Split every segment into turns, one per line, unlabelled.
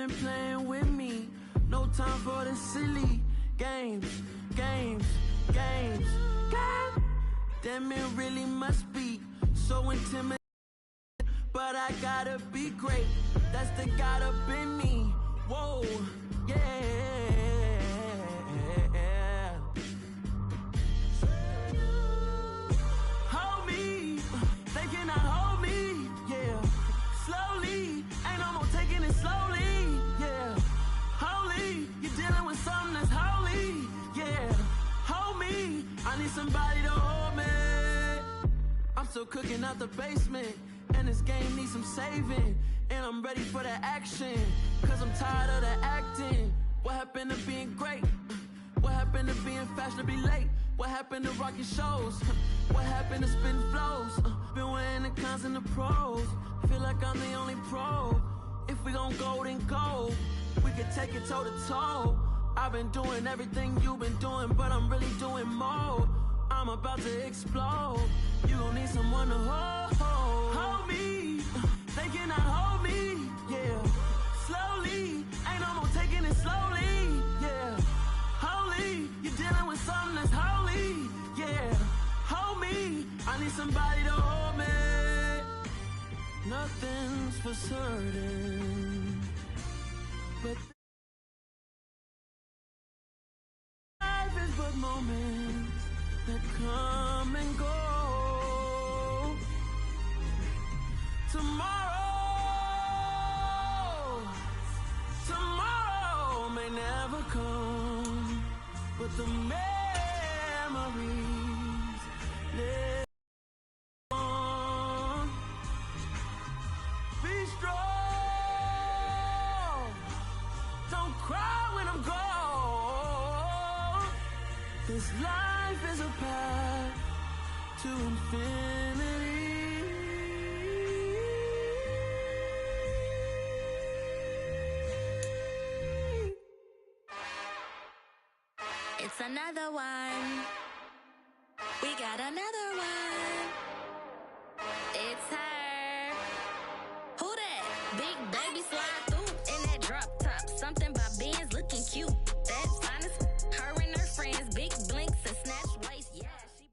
been playing with me. No time for the silly games. God damn, it really must be so intimidating. But I gotta be great. That's the God up in me. Whoa, yeah. Hold me, they cannot hold me, yeah. Slowly, ain't no more taking it slowly, yeah. Holy, you're dealing with something that's holy, yeah. Hold me, I need somebody to hold me. I'm still cooking out the basement, and this game needs some saving. And I'm ready for the action, cause I'm tired of the acting. What happened to being great? What happened to being fashionably late? What happened to rocking shows? What happened to spitting flows? Been wearing the cons and the pros. Feel like I'm the only pro. If we gon' go, then go. We could take it toe to toe. I've been doing everything you've been doing, but I'm really doing more. I'm about to explode. You gon' need someone to hold me. They cannot hold me, yeah. Slowly, ain't no more taking it slowly, yeah. Holy, you're dealing with something that's holy, yeah. Hold me, I need somebody to hold me. Nothing's for certain, but life is but moments that come and go. Tomorrow may never come, but the memories live on. Be strong, don't cry when I'm gone. This life is a path to infinity.
It's another one. We got another one. It's her. Who that? Big baby slide through in that drop top. Something by Benz looking cute. That's honest. Her and her friends, big blinks and snatch waist. Yeah, she.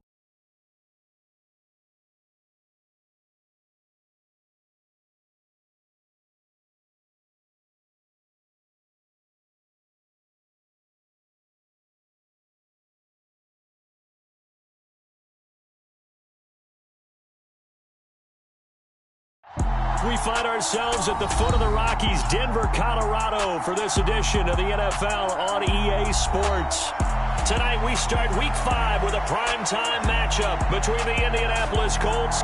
We find ourselves at the foot of the Rockies, Denver, Colorado, for this edition of the NFL on EA Sports. Tonight we start Week 5 with a primetime matchup between the Indianapolis Colts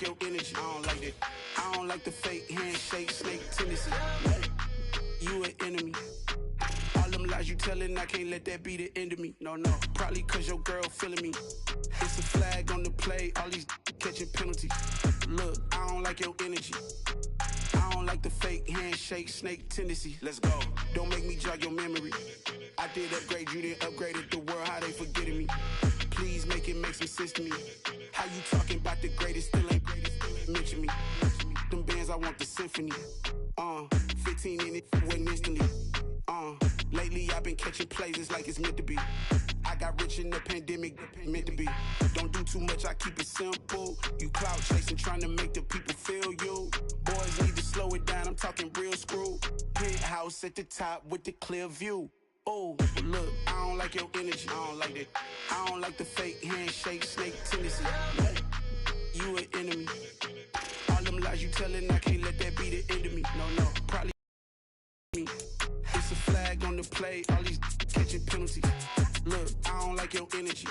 Your energy, I don't like that. I don't like the fake handshake, snake tendency. You an enemy. All them lies you telling, I can't let that be the end of me. No, probably cause your girl feeling me. It's a flag on the play, all these catching penalties. Look, I don't like your energy. I don't like the fake handshake, snake tendency. Let's go. Don't make me jog your memory. I did upgrade, you didn't upgrade it. The world, how they forgetting me. Please make some sense to me. How you talking about the greatest, still ain't greatest, mention me. Them bands, I want the symphony. 15 in it, wasn't instantly. Lately I've been catching plays, it's like it's meant to be. I got rich in the pandemic, meant to be. Don't do too much, I keep it simple. You clout chasing, trying to make the people feel you. Boys need to slow it down, I'm talking real screw. Penthouse at the top with the clear view. Oh, look, I don't like your energy, I don't like that. I don't like the fake handshake, snake tendency. You an enemy. All them lies you telling, I can't let that be the end of me. No, probably me. It's a flag on the play, all these catching penalties. Look, I don't like your energy.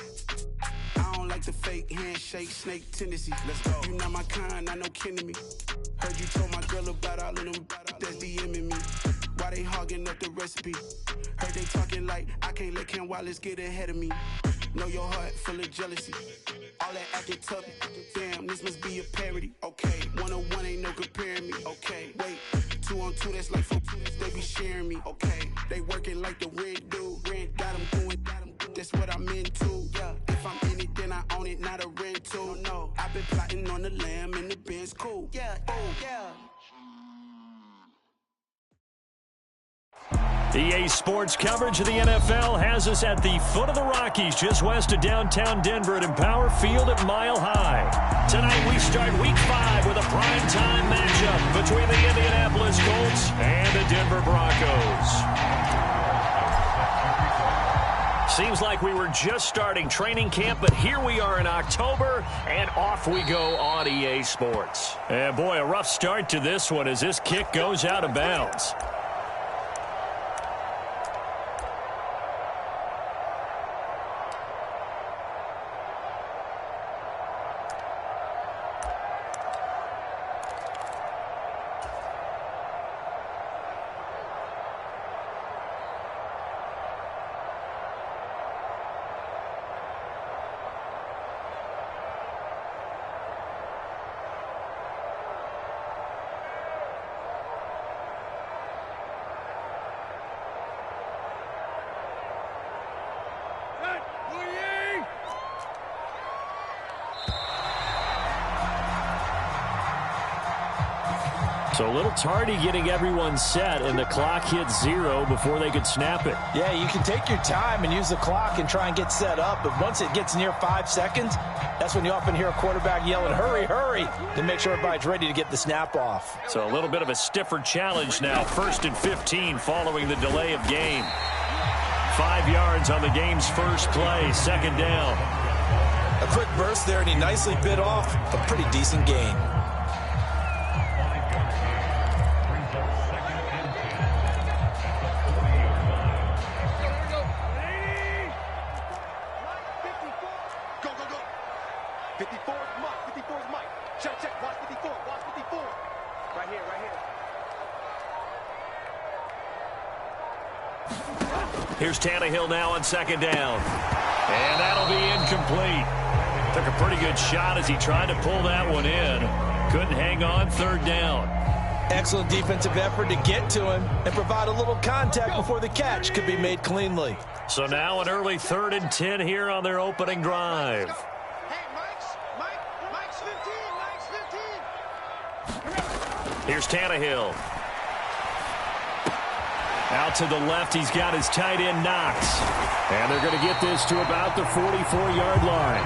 I don't like the fake handshake, snake tendency. Let's go. You not my kind, I know kin to me. Heard you told my girl about all of them that's DMing me. Why they hogging up the recipe? Heard they talking like I can't let Ken Wallace get ahead of me. Know your heart full of jealousy. All that acting tough, damn, this must be a parody. Okay, 101 ain't no comparing me. Okay, wait, 2-on-2, that's like 4, they be sharing me. Okay, they working like the rent dude. Rent got them doing, that's what I'm into. Yeah, if I'm in it, then I own it, not a rental. No, I've been plotting on the lamb and the Benz cool. Yeah, oh, yeah.
EA Sports coverage of the NFL has us at the foot of the Rockies, just west of downtown Denver at Empower Field at Mile High. Tonight we start Week 5 with a primetime matchup between the Indianapolis Colts and the Denver Broncos. Seems like we were just starting training camp, but here we are in October, and off we go on EA Sports. And boy, a rough start to this one as this kick goes out of bounds. So a little tardy getting everyone set, and the clock hit 0 before they could snap it.
Yeah, you can take your time and use the clock and try and get set up, but once it gets near 5 seconds, that's when you often hear a quarterback yelling, hurry, hurry, to make sure everybody's ready to get the snap off.
So a little bit of a stiffer challenge now, 1st and 15 following the delay of game. 5 yards on the game's first play, 2nd down.
A quick burst there, and he nicely bit off a pretty decent gain.
Here's Tannehill now on 2nd down. And that'll be incomplete. Took a pretty good shot as he tried to pull that one in. Couldn't hang on, 3rd down.
Excellent defensive effort to get to him and provide a little contact before the catch could be made cleanly.
So now an early 3rd and 10 here on their opening drive.
Hey, Mike's 15.
Here's Tannehill. Out to the left, he's got his tight end Knox. And they're going to get this to about the 44-yard line.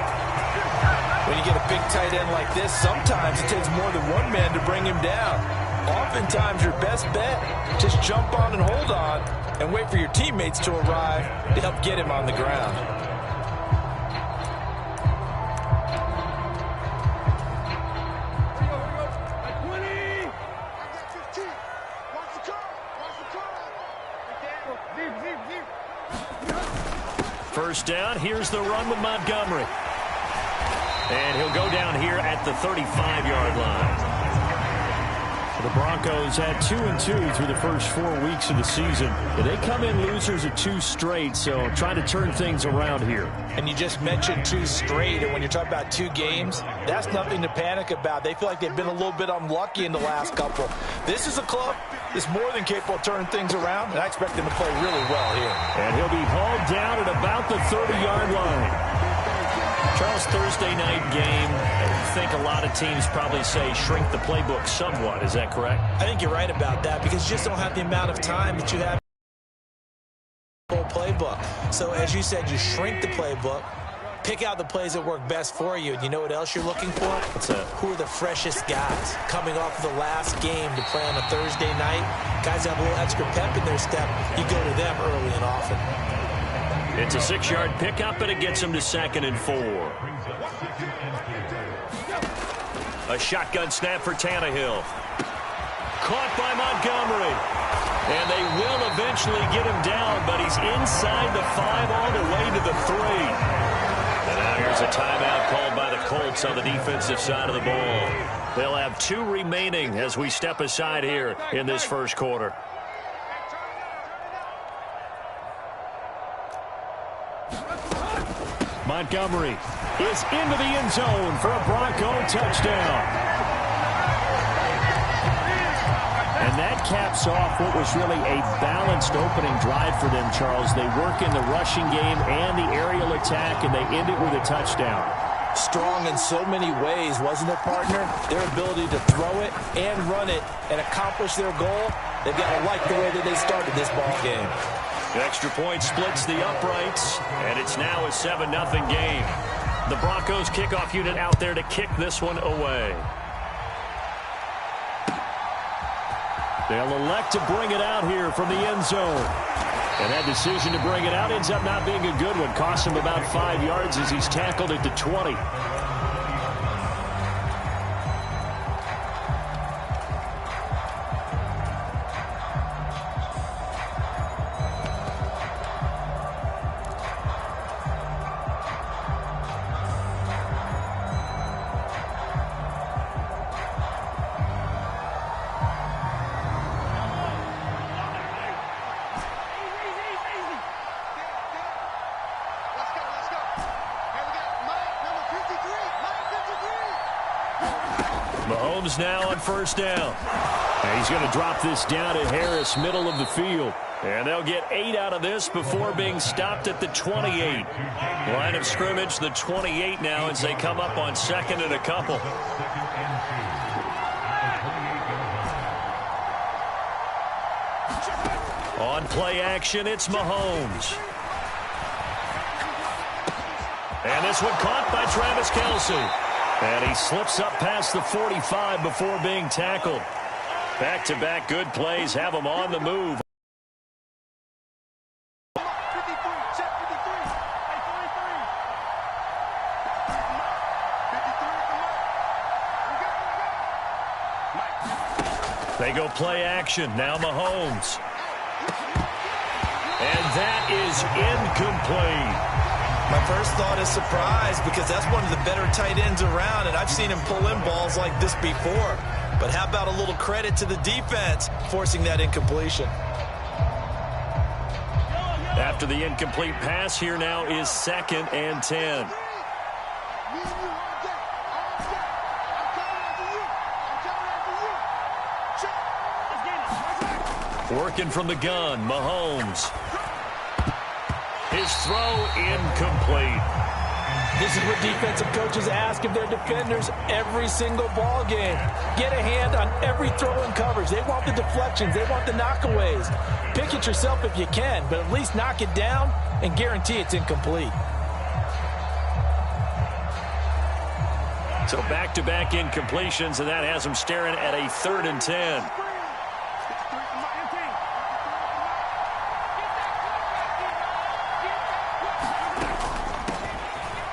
When you get a big tight end like this, sometimes it takes more than one man to bring him down. Oftentimes, your best bet, just jump on and hold on and wait for your teammates to arrive to help get him on the ground.
First down, here's the run with Montgomery. And he'll go down here at the 35-yard line. The Broncos had 2-2 through the first 4 weeks of the season. They come in losers of 2 straight, so trying to turn things around here.
And you just mentioned 2 straight, and when you're talking about 2 games, that's nothing to panic about. They feel like they've been a little bit unlucky in the last couple. This is a club that's more than capable of turning things around, and I expect them to play really well here.
And he'll be hauled down at about the 30-yard line. Charles, Thursday night game, I think a lot of teams probably say shrink the playbook somewhat. Is that correct?
I think you're right about that because you just don't have the amount of time that you have in the playbook. So as you said, you shrink the playbook, pick out the plays that work best for you. And you know what else you're looking for?
What's that?
Who are the freshest guys coming off of the last game to play on a Thursday night? Guys have a little extra pep in their step. You go to them early and often.
It's a 6-yard pickup, and it gets him to 2nd and 4. A shotgun snap for Tannehill. Caught by Montgomery. And they will eventually get him down, but he's inside the 5 all the way to the 3. And now here's a timeout called by the Colts on the defensive side of the ball. They'll have 2 remaining as we step aside here in this first quarter. Montgomery is into the end zone for a Bronco touchdown. And that caps off what was really a balanced opening drive for them, Charles. They work in the rushing game and the aerial attack, and they end it with a touchdown.
Strong in so many ways, wasn't it, partner? Their ability to throw it and run it and accomplish their goal, they've got to like the way that they started this ball game.
The extra point splits the uprights, and it's now a 7-0 game. The Broncos kickoff unit out there to kick this one away. They'll elect to bring it out here from the end zone. And that decision to bring it out ends up not being a good one. Cost him about 5 yards as he's tackled at the 20. Mahomes now on first down. And he's going to drop this down to Harris, middle of the field. And they'll get 8 out of this before being stopped at the 28. Line of scrimmage, the 28 now as they come up on second and a couple. On play action, it's Mahomes. And this one caught by Travis Kelce. And he slips up past the 45 before being tackled. Back-to-back good plays have him on the move. They go play action. Now Mahomes. And that is incomplete.
My first thought is surprise because that's one of the better tight ends around, and I've seen him pull in balls like this before. But how about a little credit to the defense forcing that incompletion?
After the incomplete pass, here now is 2nd and 10. Working from the gun, Mahomes. His throw incomplete.
This is what defensive coaches ask of their defenders every single ball game. Get a hand on every throw in coverage. They want the deflections. They want the knockaways. Pick it yourself if you can, but at least knock it down and guarantee it's incomplete.
So back-to-back incompletions, and that has them staring at a 3rd and 10.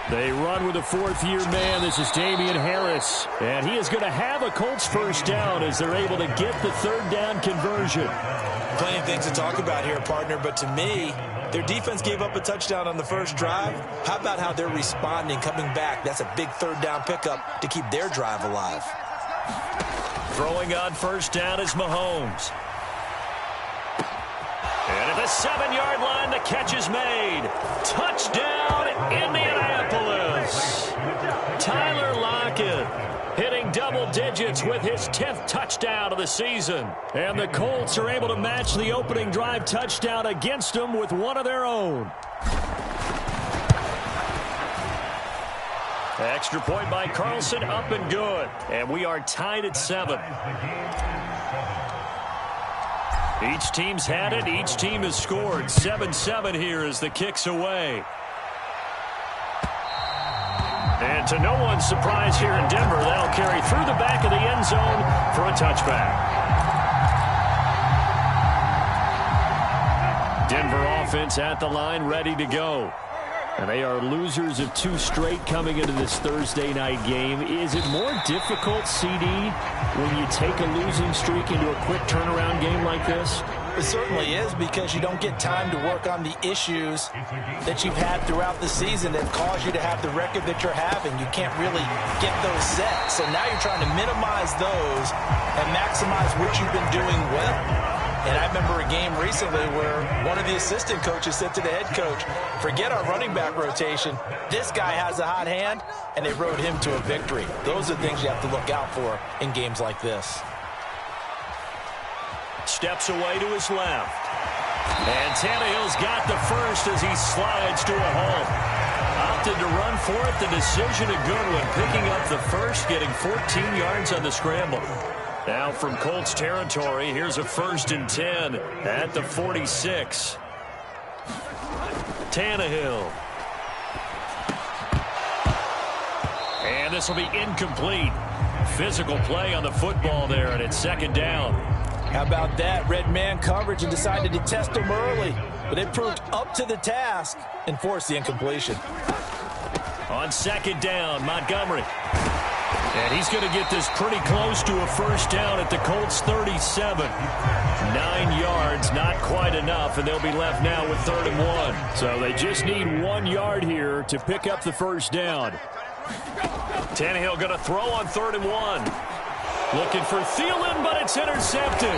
They run with a 4th-year man. This is Damian Harris. And he is going to have a Colts first down as they're able to get the 3rd down conversion.
Plenty of things to talk about here, partner, but to me, their defense gave up a touchdown on the first drive. How about how they're responding, coming back? That's a big 3rd down pickup to keep their drive alive.
Throwing on first down is Mahomes. And at the 7-yard line, the catch is made. Touchdown, Indianapolis. Tyler Lockett hitting double digits with his 10th touchdown of the season. And the Colts are able to match the opening drive touchdown against them with one of their own. Extra point by Carlson, up and good. And we are tied at 7. Each team's had it. Each team has scored. 7-7 here as the kick's away. And to no one's surprise here in Denver, they'll carry through the back of the end zone for a touchback. Denver offense at the line, ready to go. And they are losers of 2 straight coming into this Thursday night game. Is it more difficult, CD, when you take a losing streak into a quick turnaround game like this?
It certainly is, because you don't get time to work on the issues that you've had throughout the season that cause you to have the record that you're having. You can't really get those set. So now you're trying to minimize those and maximize what you've been doing well. And I remember a game recently where one of the assistant coaches said to the head coach, forget our running back rotation. This guy has a hot hand, and they rode him to a victory. Those are things you have to look out for in games like this.
Steps away to his left. And Tannehill's got the first as he slides to a hole. Opted to run for it. The decision a good one. Picking up the first, getting 14 yards on the scramble. Now from Colts territory, here's a 1st and 10 at the 46. Tannehill. And this will be incomplete. Physical play on the football there, and it's 2nd down.
How about that? Red man coverage and decided to test him early. But they proved up to the task and forced the incompletion.
On 2nd down, Montgomery. And he's going to get this pretty close to a 1st down at the Colts 37. 9 yards, not quite enough, and they'll be left now with 3rd and 1. So they just need 1 yard here to pick up the 1st down. Tannehill going to throw on 3rd and 1. Looking for Thielen, but it's intercepted.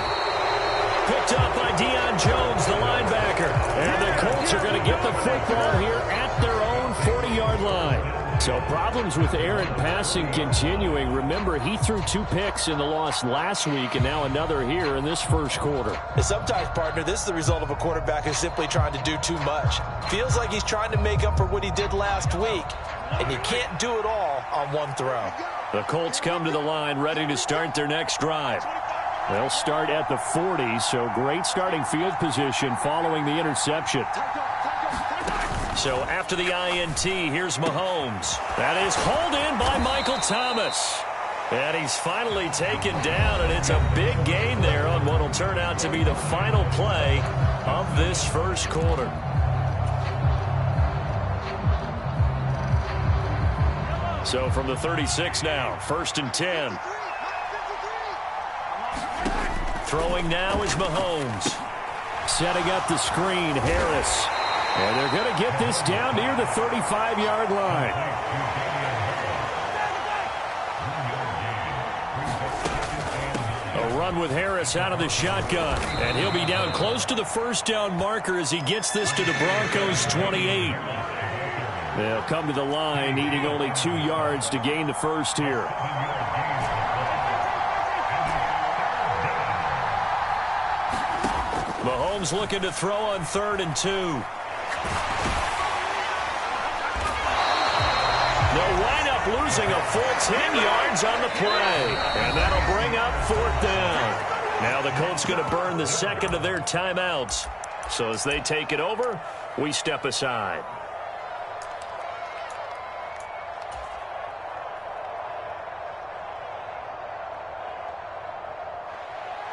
Picked up by Deion Jones, the linebacker. And the Colts are going to get the football here at their own 40-yard line. So problems with errant passing continuing. Remember, he threw 2 picks in the loss last week and now another here in this 1st quarter.
And sometimes, partner, this is the result of a quarterback who's simply trying to do too much. Feels like he's trying to make up for what he did last week. And you can't do it all on one throw.
The Colts come to the line ready to start their next drive. They'll start at the 40, so great starting field position following the interception. So after the INT, here's Mahomes. That is hauled in by Michael Thomas. And he's finally taken down, and it's a big gain there on what will turn out to be the final play of this 1st quarter. So from the 36 now, 1st and 10. Throwing now is Mahomes. Setting up the screen, Harris. And they're going to get this down near the 35-yard line. A run with Harris out of the shotgun. And he'll be down close to the 1st down marker as he gets this to the Broncos' 28. They'll come to the line, needing only 2 yards to gain the first here. Mahomes looking to throw on 3rd and 2. They'll wind up losing a full 10 yards on the play. And that'll bring up 4th down. Now the Colts going to burn the 2nd of their timeouts. So as they take it over, we step aside.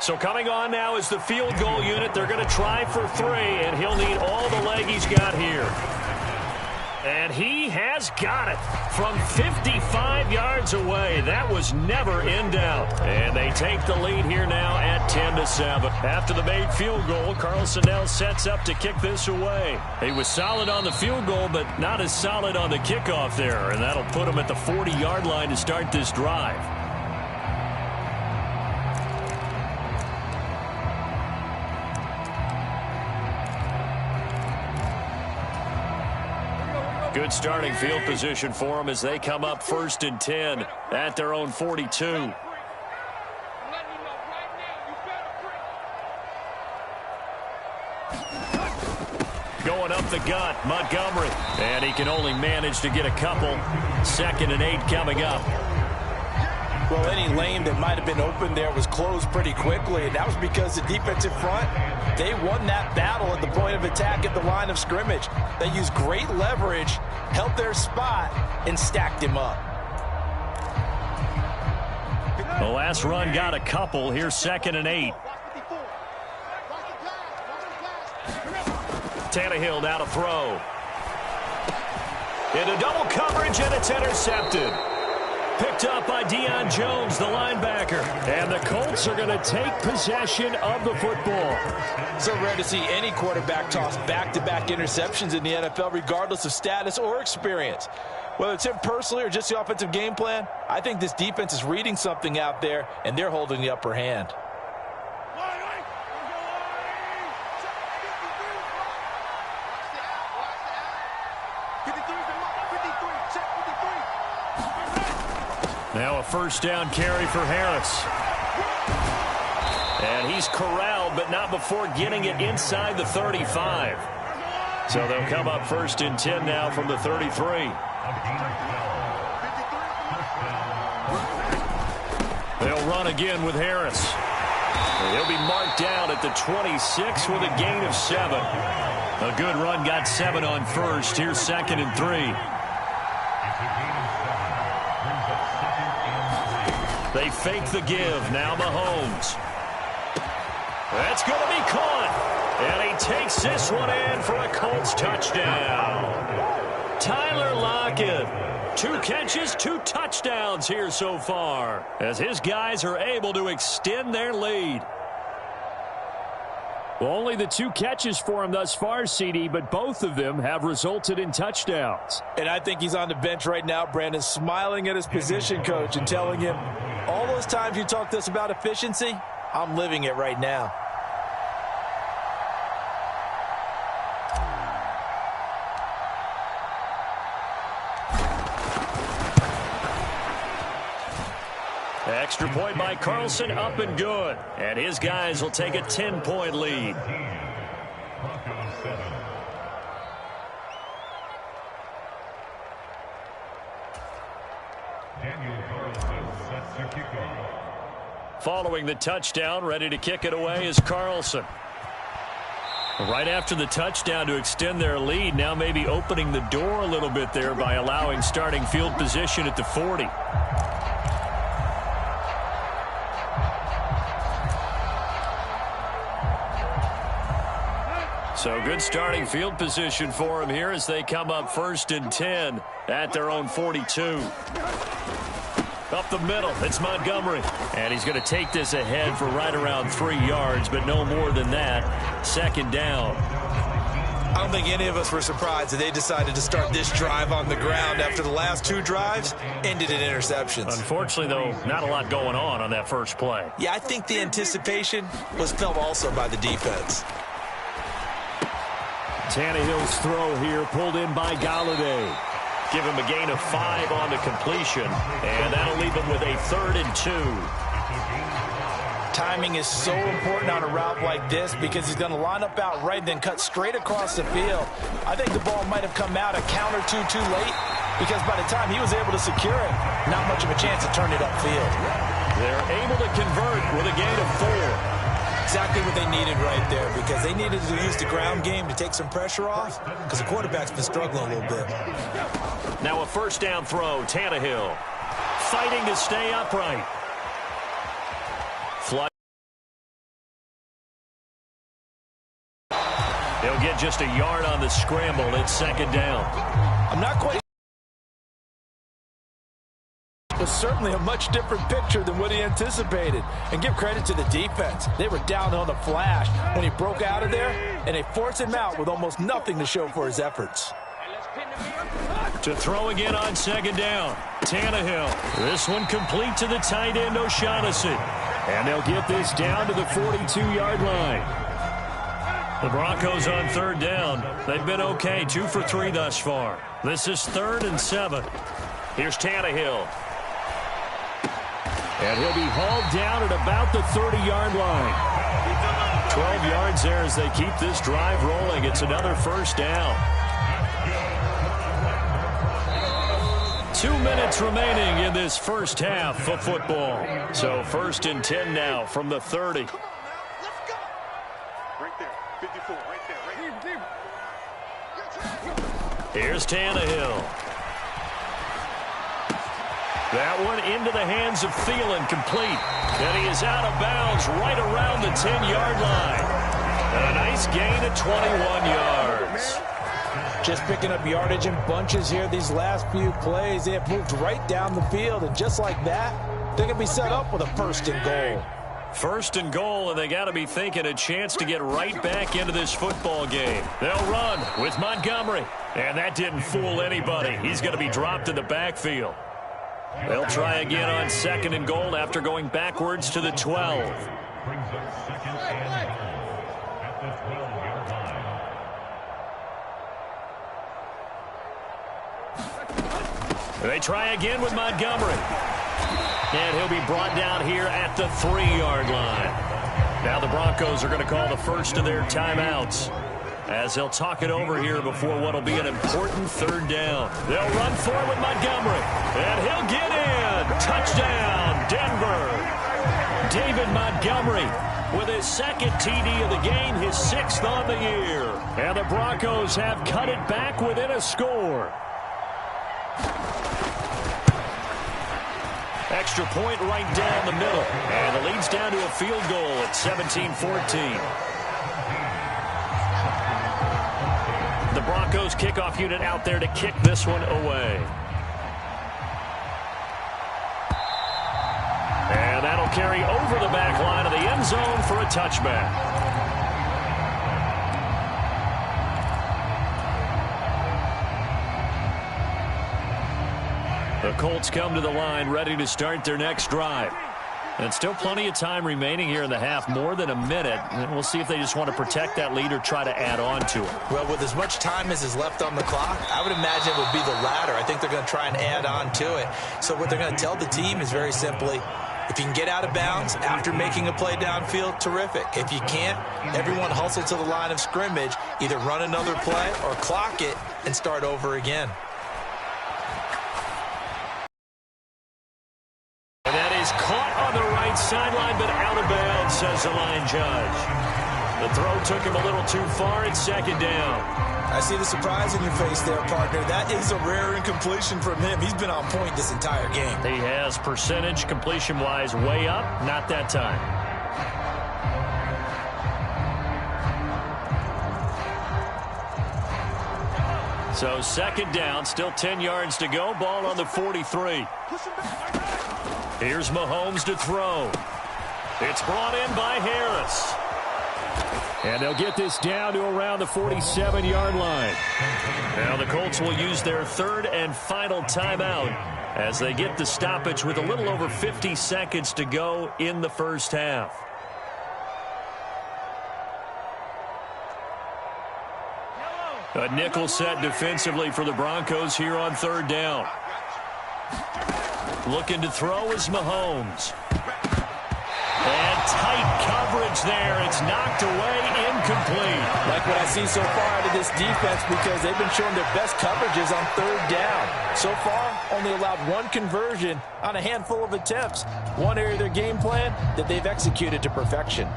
So coming on now is the field goal unit. They're going to try for 3, and he'll need all the leg he's got here. And he has got it from 55 yards away. That was never in doubt. And they take the lead here now at 10-7. After the made field goal, Carlson now sets up to kick this away. He was solid on the field goal, but not as solid on the kickoff there. And that'll put him at the 40-yard line to start this drive. Good starting field position for them as they come up 1st and 10 at their own 42. Going up the gut, Montgomery. And he can only manage to get a couple. 2nd and 8 coming up.
Well, any lane that might have been open there was closed pretty quickly. And that was because the defensive front, they won that battle at the point of attack at the line of scrimmage. They used great leverage, held their spot, and stacked him up.
The last run got a couple. Here's 2nd and 8. Tannehill now to throw. Into double coverage, and it's intercepted. Picked up by Deion Jones, the linebacker. And the Colts are going to take possession of the football.
So rare to see any quarterback toss back-to-back interceptions in the NFL, regardless of status or experience. Whether it's him personally or just the offensive game plan, I think this defense is reading something out there, and they're holding the upper hand.
Now a first down carry for Harris. And he's corralled, but not before getting it inside the 35. So they'll come up first and 10 now from the 33. They'll run again with Harris. He'll be marked down at the 26 with a gain of 7. A good run got 7 on first. Here's 2nd and 3. They fake the give. Now Mahomes. That's going to be caught. And he takes this one in for a Colts touchdown. Tyler Lockett. 2 catches, 2 touchdowns here so far, as his guys are able to extend their lead.
Well, only the 2 catches for him thus far, CD, but both of them have resulted in touchdowns.
And I think he's on the bench right now, Brandon, smiling at his position coach and telling him, all those times you talked to us about efficiency, I'm living it right now.
Extra point by Carlson, up and good. And his guys will take a 10-point lead. Following the touchdown, ready to kick it away is Carlson. Right after the touchdown to extend their lead, now maybe opening the door a little bit there by allowing starting field position at the 40. So good starting field position for him here as they come up first and 10 at their own 42. Up the middle, it's Montgomery. And he's going to take this ahead for right around 3 yards, but no more than that. 2nd down.
I don't think any of us were surprised that they decided to start this drive on the ground after the last 2 drives ended in interceptions.
Unfortunately, though, not a lot going on that first play.
Yeah, I think the anticipation was felt also by the defense.
Tannehill's throw here pulled in by Galladay. Give him a gain of 5 on the completion, and that'll leave him with a 3rd and 2.
Timing is so important on a route like this because he's going to line up out right and then cut straight across the field. I think the ball might have come out a count or two too late because by the time he was able to secure it, not much of a chance to turn it upfield.
They're able to convert with a gain of 4.
Exactly what they needed right there because they needed to use the ground game to take some pressure off because the quarterback's been struggling a little bit.
Now a first down throw, Tannehill fighting to stay upright. He'll get just a yard on the scramble. It's 2nd down.
I'm not quite. Was certainly a much different picture than what he anticipated. And give credit to the defense. They were down on the flash when he broke out of there, and they forced him out with almost nothing to show for his efforts.
To throw again on 2nd down. Tannehill. This one complete to the tight end, O'Shaughnessy. And they'll get this down to the 42-yard line. The Broncos on 3rd down. They've been okay, 2 for 3 thus far. This is 3rd and 7. Here's Tannehill. And he'll be hauled down at about the 30-yard line. 12 yards there as they keep this drive rolling. It's another first down. 2 minutes remaining in this first half of football. So 1st and 10 now from the 30.
Let's go. Right there, 54, right there.
Here's Tannehill. That one into the hands of Thielen, complete. And he is out of bounds right around the 10-yard line. A nice gain of 21 yards.
Just picking up yardage in bunches here these last few plays. They have moved right down the field, and just like that, they're going to be set up with a 1st and goal.
1st and goal, and they got to be thinking a chance to get right back into this football game. They'll run with Montgomery, and that didn't fool anybody. He's going to be dropped in the backfield. They'll try again on 2nd and goal after going backwards to the 12. They try again with Montgomery. And he'll be brought down here at the 3-yard line. Now the Broncos are going to call the first of their timeouts, as they'll talk it over here before what will be an important 3rd down. They'll run for it with Montgomery, and he'll get in. Touchdown, Denver. David Montgomery with his 2nd TD of the game, his 6th on the year. And the Broncos have cut it back within a score. Extra point right down the middle. And the lead's down to a field goal at 17-14. The Broncos kickoff unit out there to kick this one away. And that'll carry over the back line of the end zone for a touchback. The Colts come to the line ready to start their next drive. And still plenty of time remaining here in the half, more than a minute. And we'll see if they just want to protect that lead or try to add on to it.
Well, with as much time as is left on the clock, I would imagine it would be the latter. I think they're going to try and add on to it. So what they're going to tell the team is very simply, if you can get out of bounds after making a play downfield, terrific. If you can't, everyone hustle to the line of scrimmage, either run another play or clock it and start over again.
And that is caught on the right sideline, but out of bounds, says the line judge. The throw took him a little too far. It's 2nd down.
I see the surprise in your face there, partner. That is a rare incompletion from him. He's been on point this entire game.
He has percentage completion-wise way up. Not that time. So 2nd down, still 10 yards to go. Ball on the 43. Here's Mahomes to throw. It's brought in by Harris. And they'll get this down to around the 47-yard line. Now the Colts will use their 3rd and final timeout as they get the stoppage with a little over 50 seconds to go in the first half. A nickel set defensively for the Broncos here on 3rd down. Looking to throw is Mahomes. And tight coverage there. It's knocked away, incomplete.
Like what I see so far out of this defense, because they've been showing their best coverages on 3rd down. So far, only allowed 1 conversion on a handful of attempts. One area of their game plan that they've executed to perfection.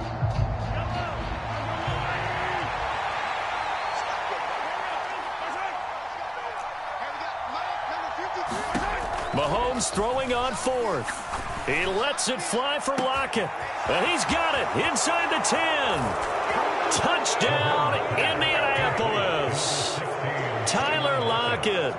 Mahomes throwing on 4th. He lets it fly for Lockett. And he's got it inside the 10. Touchdown, Indianapolis. Tyler Lockett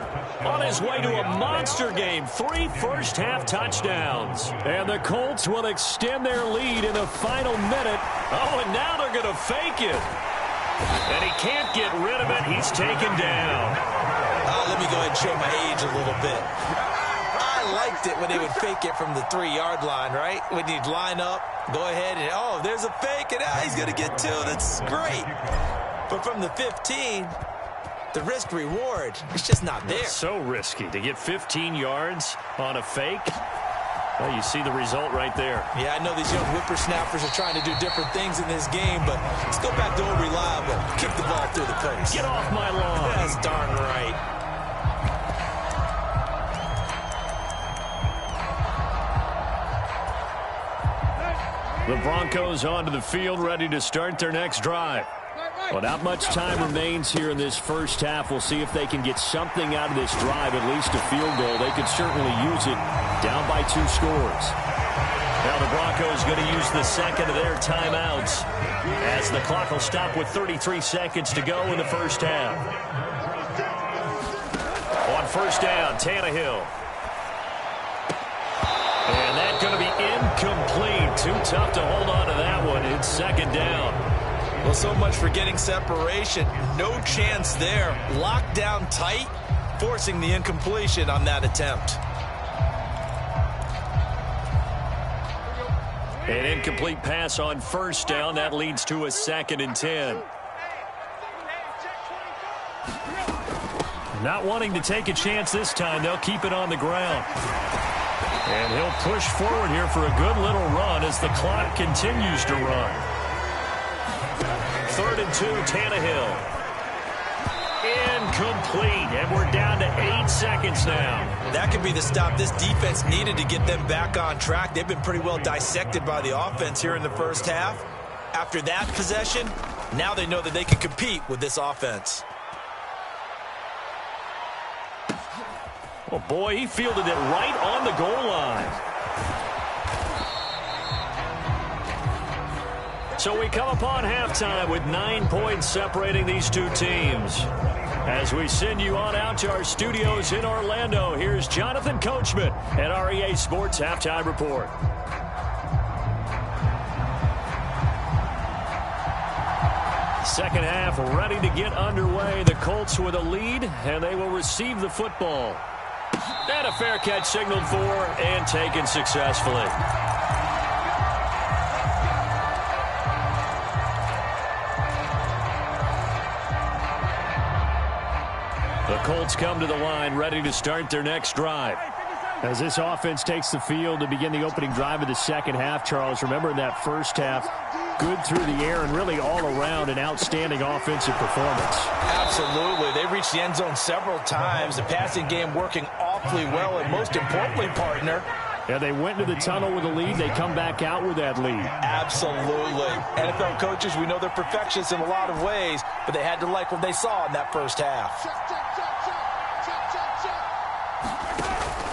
on his way to a monster game. 3 first-half touchdowns. And the Colts will extend their lead in the final minute. Oh, and now they're going to fake it. And he can't get rid of it. He's taken down.
Let me go ahead and show my age a little bit. I liked it when they would fake it from the 3-yard line, right? When you'd line up, go ahead and, oh, there's a fake, and he's going to get 2. That's great. But from the 15, the risk-reward, it's just not there.
It's so risky to get 15 yards on a fake. Well, you see the result right there.
Yeah, I know these young whippersnappers are trying to do different things in this game, but let's go back to old reliable. Kick the ball through the post.
Get off my lawn.
That's darn right.
The Broncos onto the field, ready to start their next drive. Well, not much time remains here in this first half. We'll see if they can get something out of this drive, at least a field goal. They could certainly use it, down by 2 scores. Now the Broncos going to use the 2nd of their timeouts, as the clock will stop with 33 seconds to go in the first half. On 1st down, Tannehill. And that's going to be incomplete. Too tough to hold on to that one. It's 2nd down.
Well, so much for getting separation. No chance there. Locked down tight, forcing the incompletion on that attempt.
An incomplete pass on 1st down. That leads to a 2nd and 10. Not wanting to take a chance this time. They'll keep it on the ground.
And he'll push forward here for a good little run as the clock continues to run. 3rd and 2, Tannehill. Incomplete, and we're down to 8 seconds now.
That could be the stop this defense needed to get them back on track. They've been pretty well dissected by the offense here in the first half. After that possession, now they know that they can compete with this offense.
Oh, boy, he fielded it right on the goal line. So we come upon halftime with 9 points separating these two teams. As we send you on out to our studios in Orlando, here's Jonathan Coachman at our EA Sports Halftime Report. Second half ready to get underway. The Colts with a lead, and they will receive the football. And a fair catch signaled for and taken successfully. The Colts come to the line ready to start their next drive. As this offense takes the field to begin the opening drive of the second half, Charles, remember in that first half, good through the air and really all around an outstanding offensive performance.
Absolutely. They reached the end zone several times. The passing game working awfully well, and most importantly, partner,
yeah, they went into the tunnel with a lead. They come back out with that lead.
Absolutely. NFL coaches, we know they're perfectionists in a lot of ways, but they had to like what they saw in that first half.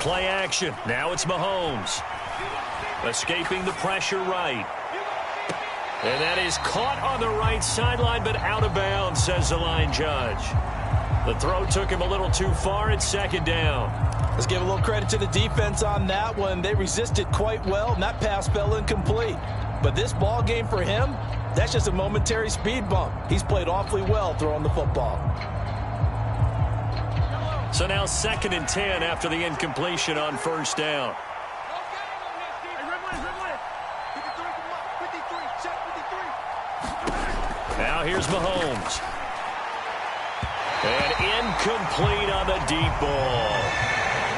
Play action. Now it's Mahomes. Escaping the pressure right. And that is caught on the right sideline, but out of bounds, says the line judge. The throw took him a little too far. It's second down.
Let's give a little credit to the defense on that one. They resisted quite well, and that pass fell incomplete. But this ball game for him, that's just a momentary speed bump. He's played awfully well throwing the football.
So now 2nd and 10 after the incompletion on first down. Now here's Mahomes. And incomplete on the deep ball.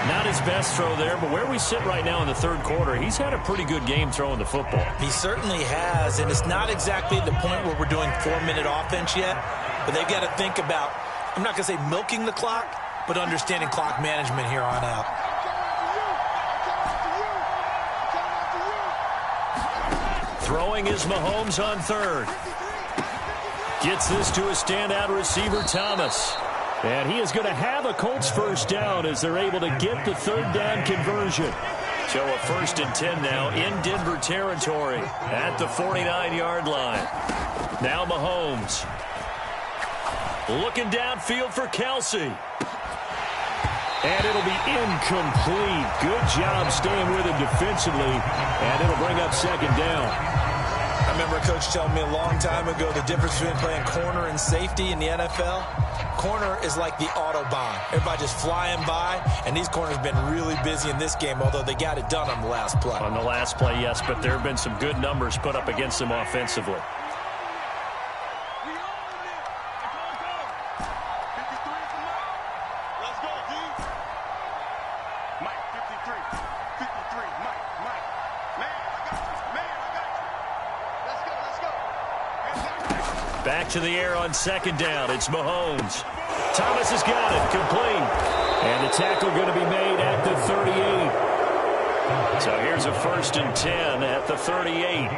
Not his best throw there, but where we sit right now in the third quarter, he's had a pretty good game throwing the football.
He certainly has, and it's not exactly the point where we're doing 4-minute offense yet, but they've got to think about, I'm not going to say milking the clock, but understanding clock management here on out.
Throwing is Mahomes on third. Gets this to a standout receiver, Thomas. And he is going to have a Colts first down as they're able to get the third down conversion. So a 1st and 10 now in Denver territory at the 49-yard line. Now Mahomes. Looking downfield for Kelsey. And it'll be incomplete. Good job staying with him defensively. And it'll bring up second down.
I remember a coach telling me a long time ago the difference between playing corner and safety in the NFL. Corner is like the Autobahn. Everybody just flying by, and these corners have been really busy in this game, although they got it done on the last play.
On the last play, yes, but there have been some good numbers put up against them offensively. Back to the air on second down. It's Mahomes. Thomas has got it. Complete. And the tackle going to be made at the 38. So here's a 1st and 10 at the 38.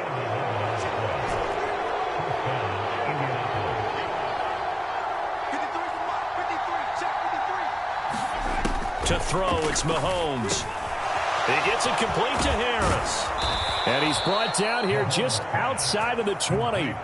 To throw, it's Mahomes. He gets it complete to Harris. And he's brought down here just outside of the 20.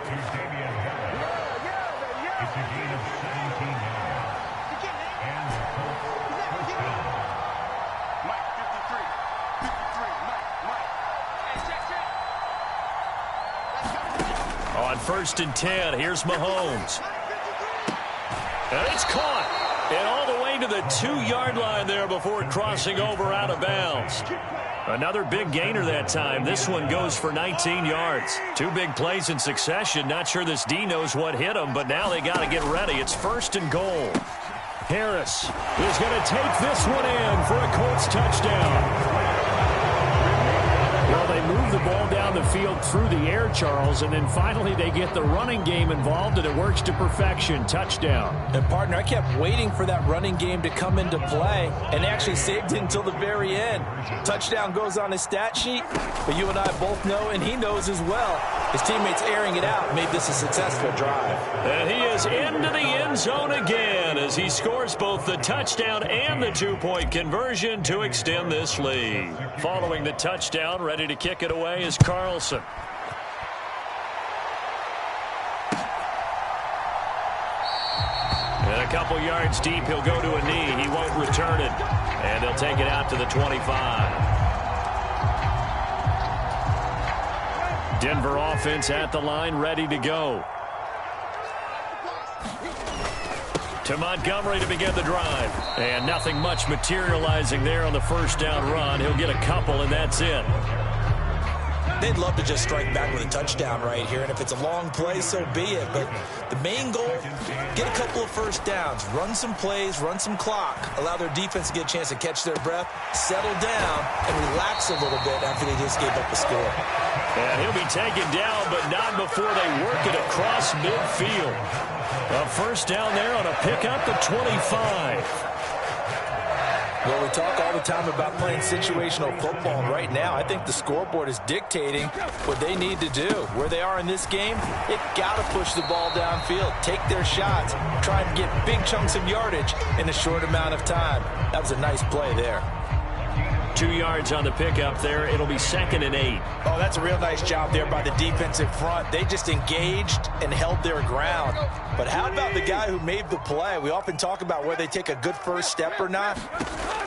On 1st and 10, here's Mahomes. And it's caught. And all the way to the 2-yard line there before crossing over out of bounds. Another big gainer that time. This one goes for 19 yards. 2 big plays in succession. Not sure this D knows what hit him, but now they got to get ready. It's 1st and goal. Harris is going to take this one in for a Colts touchdown. field through the air, Charles, and then finally they get the running game involved, and it works to perfection. Touchdown.
And, partner, I kept waiting for that running game to come into play, and actually saved it until the very end. Touchdown goes on his stat sheet, but you and I both know, and he knows as well, his teammates airing it out made this a successful drive.
And he is into the end zone again as he scores both the touchdown and the two-point conversion to extend this lead. Following the touchdown, ready to kick it away is Carlson. And a couple yards deep, he'll go to a knee. He won't return it. And they'll take it out to the 25. Denver offense at the line, ready to go. To Montgomery to begin the drive. And nothing much materializing there on the first down run. He'll get a couple, and that's it.
They'd love to just strike back with a touchdown right here, and if it's a long play, so be it. But the main goal, get a couple of first downs, run some plays, run some clock, allow their defense to get a chance to catch their breath, settle down, and relax a little bit after they just gave up a score.
And he'll be taken down, but not before they work it across midfield. A first down there on a pickup at 25.
Well, we talk all the time about playing situational football. Right now, I think the scoreboard is dictating what they need to do. Where they are in this game, they've got to push the ball downfield, take their shots, try and get big chunks of yardage in a short amount of time. That was a nice play there.
2 yards on the pickup there. It'll be 2nd and 8.
Oh, that's a real nice job there by the defensive front. They just engaged and held their ground. But how about the guy who made the play? We often talk about whether they take a good first step or not.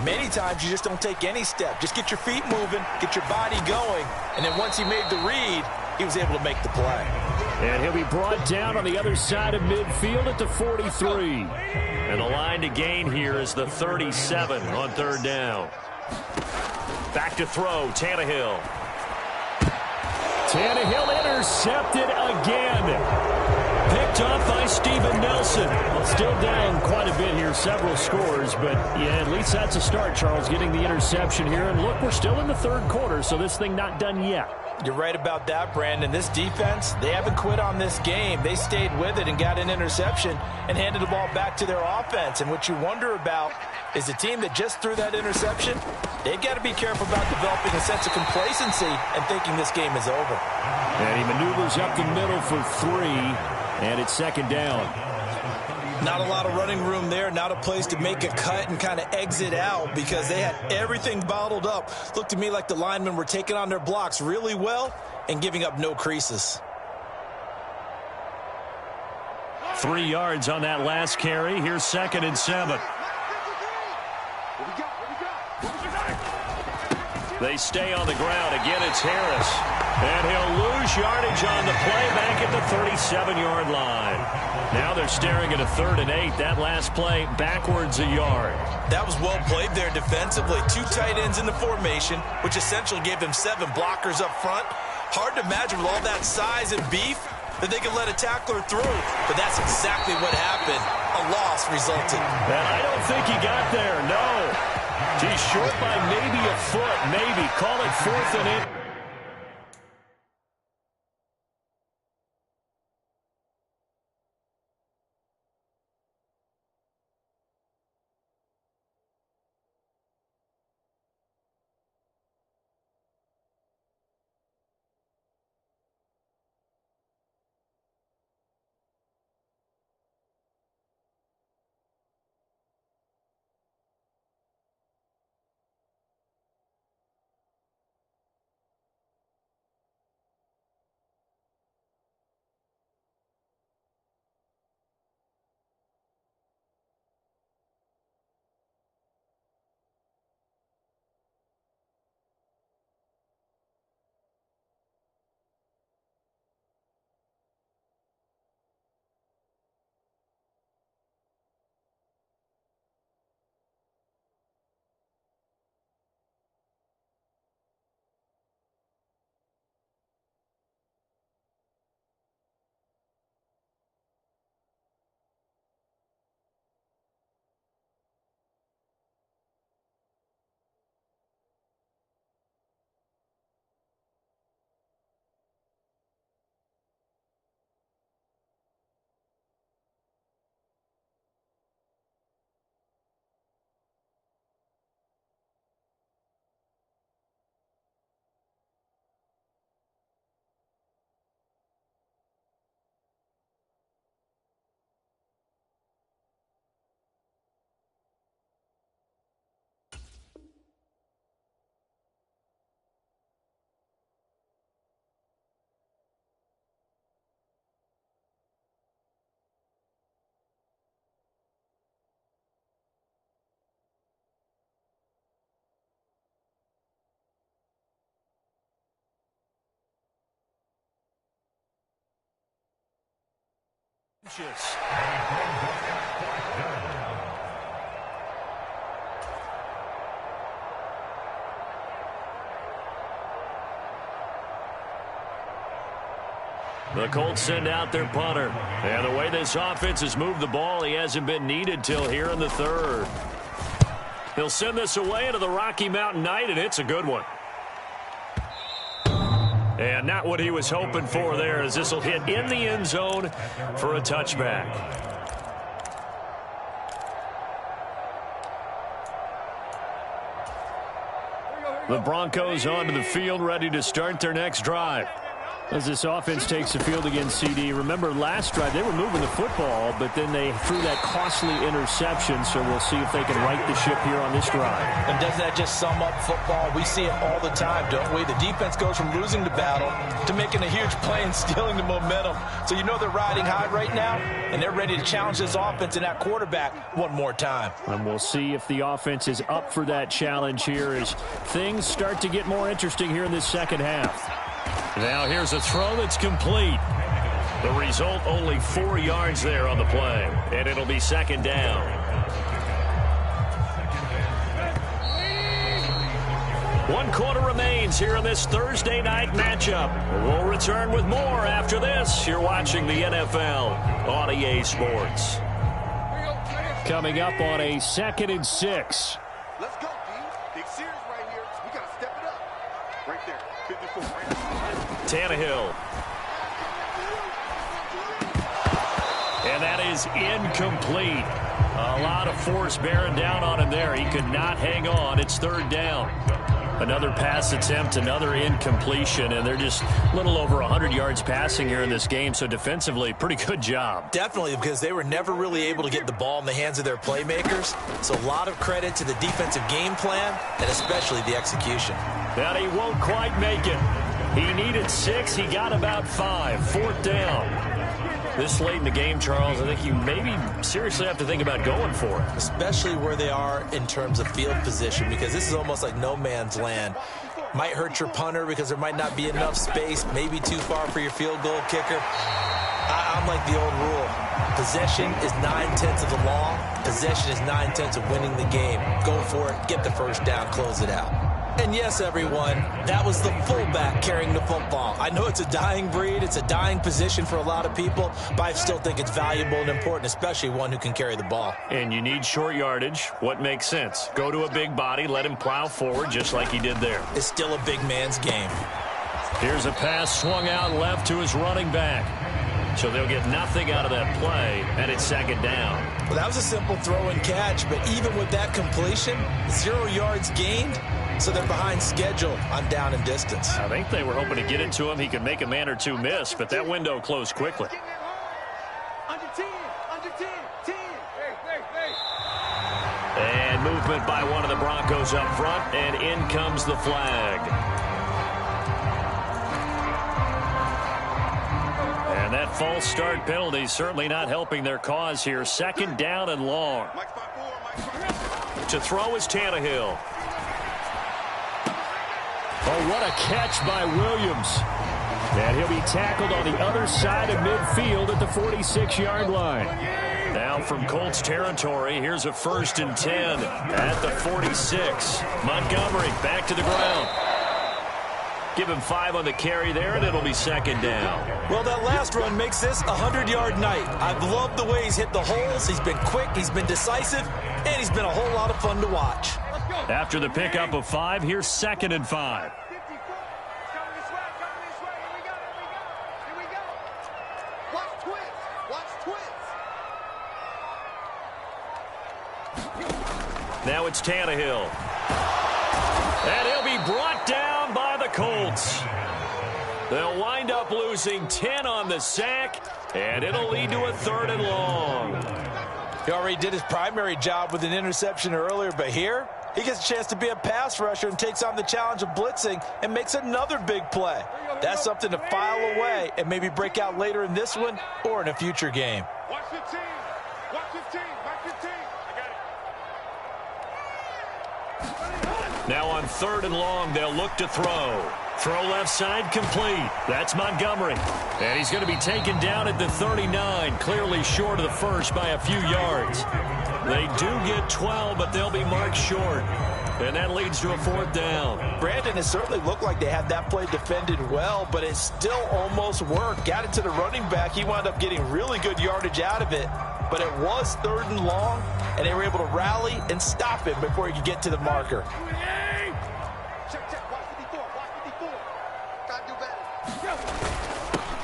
Many times you just don't take any step. Just get your feet moving, get your body going, and then once he made the read, he was able to make the play.
And he'll be brought down on the other side of midfield at the 43. And the line to gain here is the 37 on third down. Back to throw, Tannehill. Tannehill intercepted again. Picked off by Steven Nelson. Well, still down quite a bit here, several scores, but yeah, at least that's a start, Charles, getting the interception here. And look, we're still in the third quarter, so this thing not done yet.
You're right about that, Brandon. This defense, they haven't quit on this game. They stayed with it and got an interception and handed the ball back to their offense. And what you wonder about is the team that just threw that interception, they've got to be careful about developing a sense of complacency and thinking this game is over.
And he maneuvers up the middle for 3, and it's 2nd down.
Not a lot of running room there, not a place to make a cut and kind of exit out because they had everything bottled up. Looked to me like the linemen were taking on their blocks really well and giving up no creases.
3 yards on that last carry. Here's 2nd and 7. They stay on the ground. Again, it's Harris. And he'll lose yardage on the play back at the 37-yard line. Now they're staring at a 3rd and 8. That last play backwards a yard.
That was well played there defensively. 2 tight ends in the formation, which essentially gave them 7 blockers up front. Hard to imagine with all that size and beef that they could let a tackler through. But that's exactly what happened. A loss resulted.
And I don't think he got there, no. He's short by maybe a foot, maybe. Call it 4th and 8.
The Colts send out their punter. And the way this offense has moved the ball, he hasn't been needed till here in the third. He'll send this away into the Rocky Mountain Night, and it's a good one. And not what he was hoping for there, as this will hit in the end zone for a touchback. The Broncos onto the field, ready to start their next drive. As this offense takes the field against CD, remember last drive they were moving the football, but then they threw that costly interception, so we'll see if they can right the ship here on this drive.
And doesn't that just sum up football? We see it all the time, don't we? The defense goes from losing the battle to making a huge play and stealing the momentum. So you know they're riding high right now, and they're ready to challenge this offense and that quarterback one more time. And
we'll see if the offense is up for that challenge here as things start to get more interesting here in this second half. Now here's a throw that's complete. The result, only 4 yards there on the play, and it'll be second down. 1 quarter remains here in this Thursday night matchup. We'll return with more after this. You're watching the NFL on EA Sports. Coming up on a 2nd and 6.
Let's go, D. Big series right here. We got to step it up. Right there, 54.
Tannehill. And that is incomplete. A lot of force bearing down on him there. He could not hang on. It's 3rd down. Another pass attempt, another incompletion, and they're just a little over 100 yards passing here in this game, so defensively, pretty good job.
Definitely, because they were never really able to get the ball in the hands of their playmakers, so a lot of credit to the defensive game plan and especially the execution.
And he won't quite make it. He needed 6. He got about 5. 4th down. This late in the game, Charles, I think you maybe seriously have to think about going for it.
Especially where they are in terms of field position, because this is almost like no man's land. Might hurt your punter because there might not be enough space, maybe too far for your field goal kicker. I'm like the old rule. Possession is 9/10 of the law. Possession is 9/10 of winning the game. Go for it, get the first down, close it out. And yes, everyone, that was the fullback carrying the football. I know it's a dying breed, it's a dying position for a lot of people, but I still think it's valuable and important, especially one who can carry the ball.
And you need short yardage. What makes sense? Go to a big body, let him plow forward just like he did there.
It's still a big man's game.
Here's a pass swung out left to his running back. So they'll get nothing out of that play, and it's 2nd down.
Well, that was a simple throw and catch, but even with that completion, 0 yards gained. So they're behind schedule on down and distance.
I think they were hoping to get it to him. He could make a man or two miss, but that window closed quickly.
Under 10, under 10, 10.
And movement by one of the Broncos up front, and in comes the flag. And that false start penalty certainly not helping their cause here. 2nd down and long. To throw is Tannehill. Oh, what a catch by Williams. And he'll be tackled on the other side of midfield at the 46-yard line. Now from Colts territory, here's a 1st and 10 at the 46. Montgomery back to the ground. Give him 5 on the carry there, and it'll be 2nd down.
Well, that last run makes this a 100-yard night. I've loved the way he's hit the holes. He's been quick, he's been decisive, and he's been a whole lot of fun to watch.
After the pickup of 5, here's 2nd and 5. Now it's Tannehill. And he'll be brought down by the Colts. They'll wind up losing 10 on the sack, and it'll lead to a 3rd and long.
He already did his primary job with an interception earlier, but here he gets a chance to be a pass rusher and takes on the challenge of blitzing and makes another big play. That's something to file away and maybe break out later in this one or in a future game.
Watch your team. Watch your team. Watch your team. I got it.
Now on 3rd and long, they'll look to throw.
Throw left side complete. That's Montgomery. And he's going to be taken down at the 39, clearly short of the first by a few yards. They do get 12, but they'll be marked short. And that leads to a 4th down.
Brandon, it certainly looked like they had that play defended well, but it still almost worked. Got it to the running back. He wound up getting really good yardage out of it. But it was 3rd and long, and they were able to rally and stop him before he could get to the marker.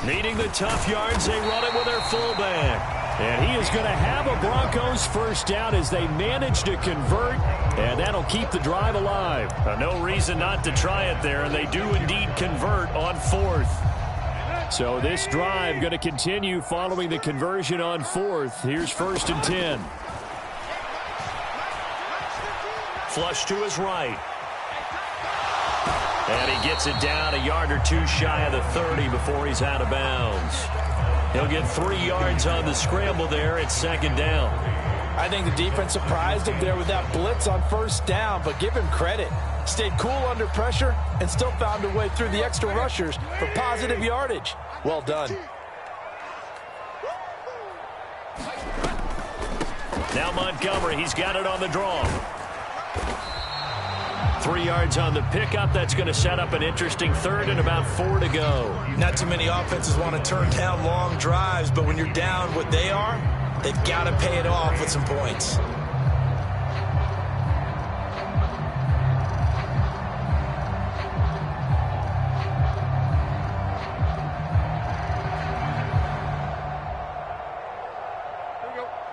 Needing the tough yards, they run it with their fullback. And he is going to have a Broncos 1st down as they manage to convert, and that'll keep the drive alive. No reason not to try it there, and they do indeed convert on 4th. So this drive going to continue following the conversion on 4th. Here's 1st and 10. Flush to his right. And he gets it down a yard or 2 shy of the 30 before he's out of bounds. He'll get 3 yards on the scramble there at 2nd down.
I think the defense surprised him there with that blitz on 1st down, but give him credit. Stayed cool under pressure and still found a way through the extra rushers for positive yardage. Well done.
Now Montgomery, he's got it on the draw. 3 yards on the pickup. That's going to set up an interesting 3rd and about 4 to go.
Not too many offenses want to turn down long drives, but when you're down what they are, they've got to pay it off with some points.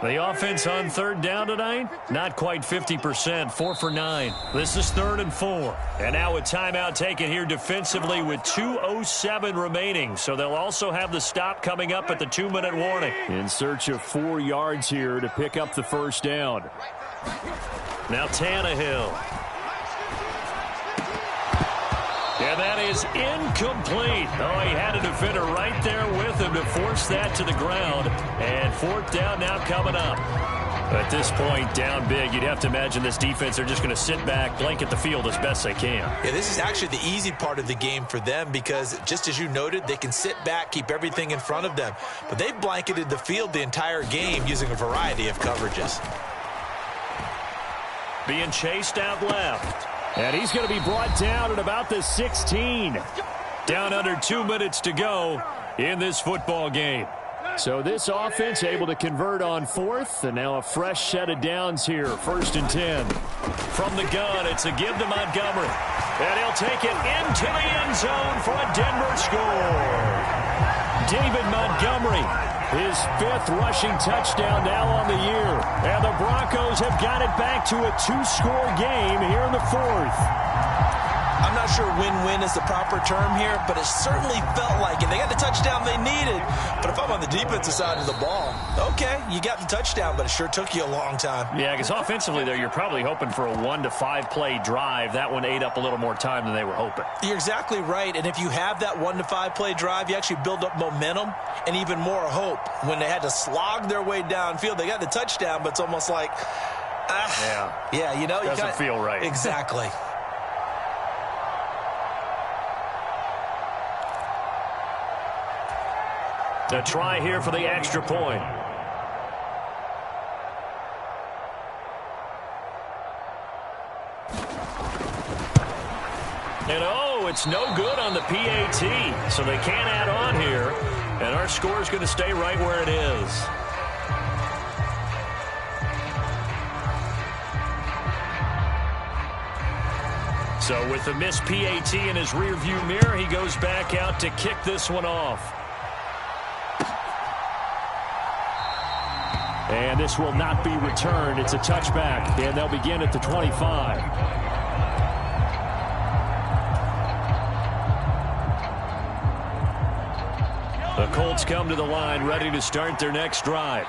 The offense on 3rd down tonight, not quite 50%, 4 for 9. This is 3rd and 4. And now a timeout taken here defensively with 2:07 remaining. So they'll also have the stop coming up at the 2-minute warning. In search of 4 yards here to pick up the 1st down. Now Tannehill. And that is incomplete. Oh, he had a defender right there with him to force that to the ground. And 4th down now coming up. At this point, down big, you'd have to imagine this defense are just going to sit back, blanket the field as best they can.
Yeah, this is actually the easy part of the game for them because, just as you noted, they can sit back, keep everything in front of them. But they've blanketed the field the entire game using a variety of coverages.
Being chased out left. And he's going to be brought down at about the 16. Down under 2 minutes to go in this football game. So this offense able to convert on 4th, and now a fresh set of downs here, 1st and 10. From the gun, it's a give to Montgomery. And he'll take it into the end zone for a Denver score. David Montgomery, his 5th rushing touchdown now on the year. And the Broncos have got it back to a 2-score game here in the 4th.
I'm not sure win-win is the proper term here, but it certainly felt like it. They got the touchdown they needed. But if I'm on the defensive side of the ball, okay, you got the touchdown, but it sure took you a long time.
Yeah, because offensively there, you're probably hoping for a 1 to 5 play drive. That one ate up a little more time than they were hoping.
You're exactly right, and if you have that 1 to 5 play drive, you actually build up momentum and even more hope. When they had to slog their way downfield, they got the touchdown, but it's almost like, yeah, you know.
Doesn't feel right.
Exactly.
A try here for the extra point. And it's no good on the PAT. So they can't add on here. And our score is going to stay right where it is. So with the missed PAT in his rearview mirror, he goes back out to kick this one off. And this will not be returned. It's a touchback, and they'll begin at the 25. The Colts come to the line, ready to start their next drive.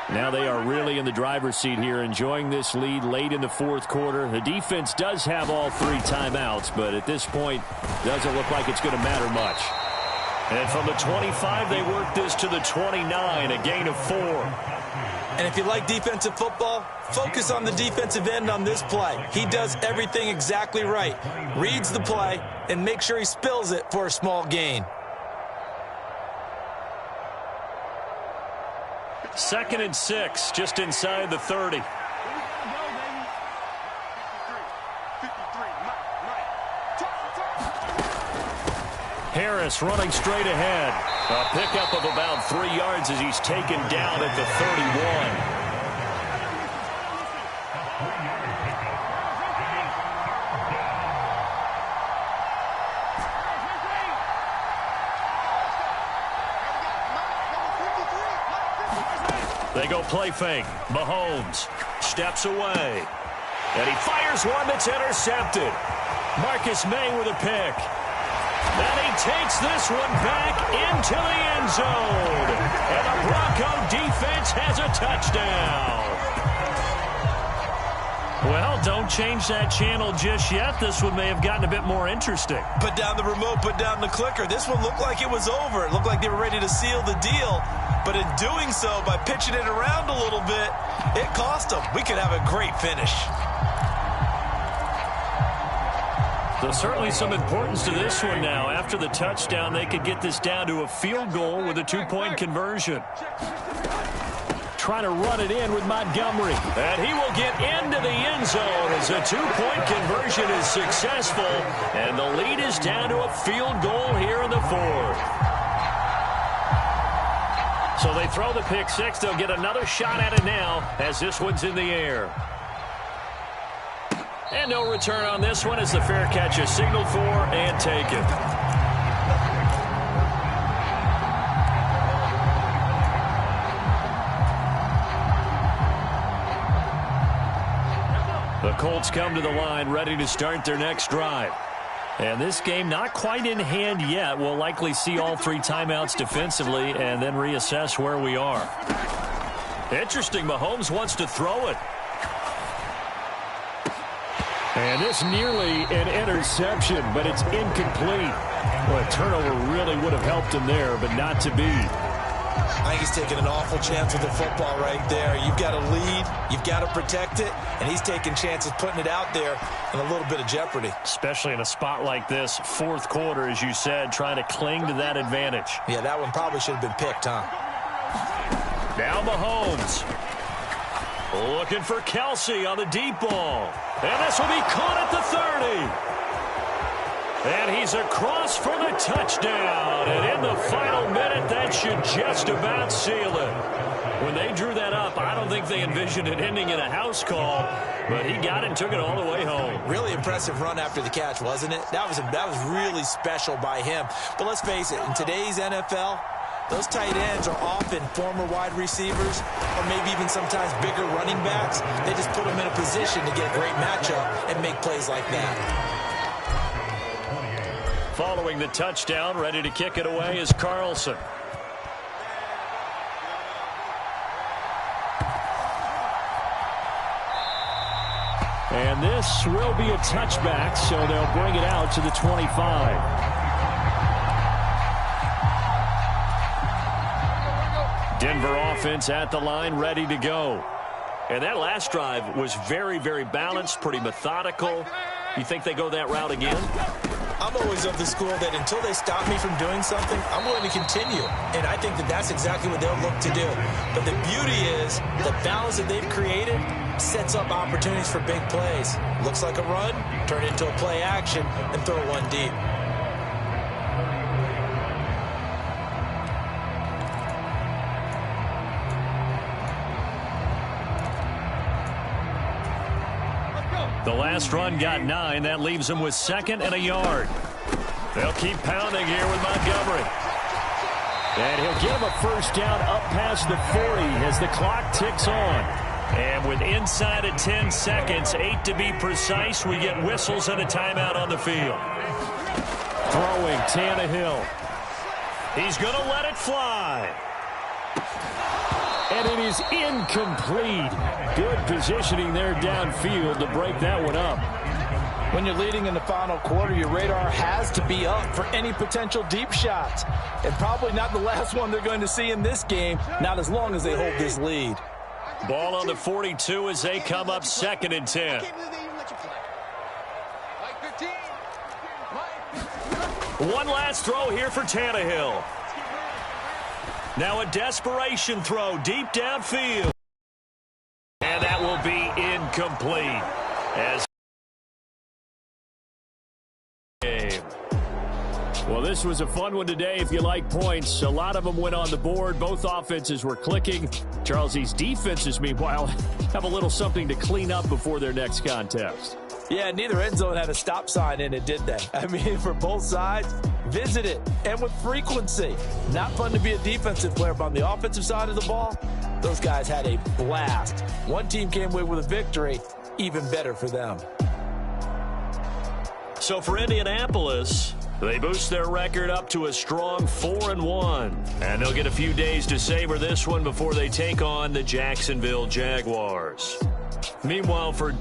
Now they are really in the driver's seat here, enjoying this lead late in the 4th quarter. The defense does have all 3 timeouts, but at this point, doesn't look like it's going to matter much.
And from the 25, they work this to the 29, a gain of 4.
And if you like defensive football, focus on the defensive end on this play. He does everything exactly right. Reads the play and makes sure he spills it for a small gain.
2nd and 6, just inside the 30. Harris running straight ahead. A pickup of about 3 yards as he's taken down at the 31. They go play fake. Mahomes steps away. And he fires one that's intercepted. Marcus May with a pick. And he takes this one back into the end zone. And the Bronco defense has a touchdown. Well, don't change that channel just yet. This one may have gotten a bit more interesting.
Put down the remote, put down the clicker. This one looked like it was over. It looked like they were ready to seal the deal. But in doing so, by pitching it around a little bit, it cost them. We could have a great finish.
So certainly some importance to this one now. After the touchdown, they could get this down to a field goal with a 2-point conversion. Trying to run it in with Montgomery. And he will get into the end zone as a 2-point conversion is successful. And the lead is down to a field goal here in the 4th. So they throw the pick six. They'll get another shot at it now as this one's in the air. And no return on this one as the fair catch is signaled for and taken. The Colts come to the line ready to start their next drive. And this game not quite in hand yet. We'll likely see all 3 timeouts defensively and then reassess where we are. Interesting, Mahomes wants to throw it. And this nearly an interception, but it's incomplete. Well, a turnover really would have helped him there, but not to be.
I think he's taking an awful chance with the football right there. You've got to lead, you've got to protect it, and he's taking chances putting it out there in a little bit of jeopardy.
Especially in a spot like this, 4th quarter, as you said, trying to cling to that advantage.
Yeah, that one probably should have been picked, huh?
Now Mahomes. Looking for Kelsey on the deep ball. And this will be caught at the 30. And he's across for the touchdown. And in the final minute, that should just about seal it. When they drew that up, I don't think they envisioned it ending in a house call. But he got it and took it all the way home.
Really impressive run after the catch, wasn't it? That was really special by him. But let's face it, in today's NFL, those tight ends are often former wide receivers or maybe even sometimes bigger running backs. They just put them in a position to get a great matchup and make plays like that.
Following the touchdown, ready to kick it away is Carlson. And this will be a touchback, so they'll bring it out to the 25. Denver offense at the line, ready to go. And that last drive was very, very balanced, pretty methodical. You think they go that route again?
I'm always of the school that until they stop me from doing something, I'm going to continue. And I think that that's exactly what they'll look to do. But the beauty is the balance that they've created sets up opportunities for big plays. Looks like a run, turn it into a play action, and throw one deep.
The last run got 9. That leaves them with 2nd and a yard. They'll keep pounding here with Montgomery. And he'll give him a first down up past the 40 as the clock ticks on. And with inside of 10 seconds, 8 to be precise, we get whistles and a timeout on the field. Throwing Tannehill. He's going to let it fly. And it is incomplete. Good positioning there downfield to break that one up.
When you're leading in the final quarter, your radar has to be up for any potential deep shots. And probably not the last one they're going to see in this game, not as long as they hold this lead.
Ball on the 42 as they come up 2nd and 10. One last throw here for Tannehill. Now a desperation throw deep downfield. And that will be incomplete. As well, this was a fun one today if you like points. A lot of them went on the board. Both offenses were clicking. Charles, these defenses, meanwhile, have a little something to clean up before their next contest.
Yeah, neither end zone had a stop sign in it, did they? I mean, for both sides, visit it, and with frequency. Not fun to be a defensive player, but on the offensive side of the ball, those guys had a blast. One team came away with a victory, even better for them.
So for Indianapolis, they boost their record up to a strong 4-1. And they'll get a few days to savor this one before they take on the Jacksonville Jaguars. Meanwhile, for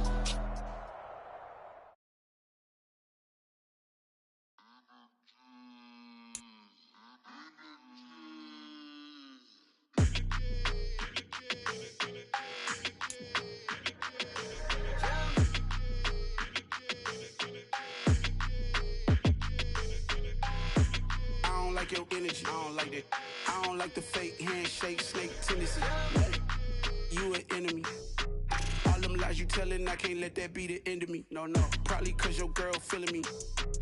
your energy, I don't like that. I don't like the fake handshake, snake tendency. You an enemy. All them lies you telling, I can't let that be the end of me. No, probably cause your girl feeling me.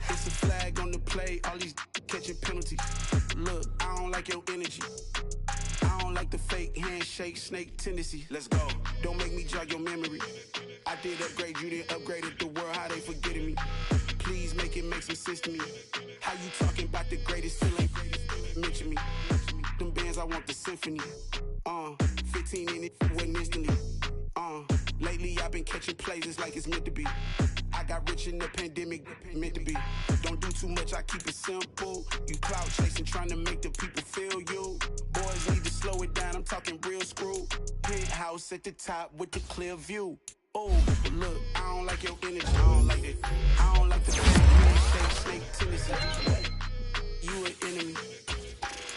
It's a flag on the play, all these catching penalties. Look, I don't like your energy. I don't like the fake handshake, snake tendency. Let's go. Don't make me jog your memory. I did upgrade, you didn't upgrade it. The world, how they forgetting me. Please make it make some sense to me. How you talking about the greatest, still ain't mention me. Them bands, I want the symphony. 15 in it, wasn't instantly. Lately I've been catching plays, it's like it's meant to be. I got rich in the pandemic, meant to be. Don't do too much, I keep it simple. You clout chasing, trying to make the people feel you. Boys need to slow it down, I'm talking real screw. Penthouse at the top with the clear view. Oh, look, I don't like your energy, I don't like it. I don't like the handshake, snake tendency. You an enemy.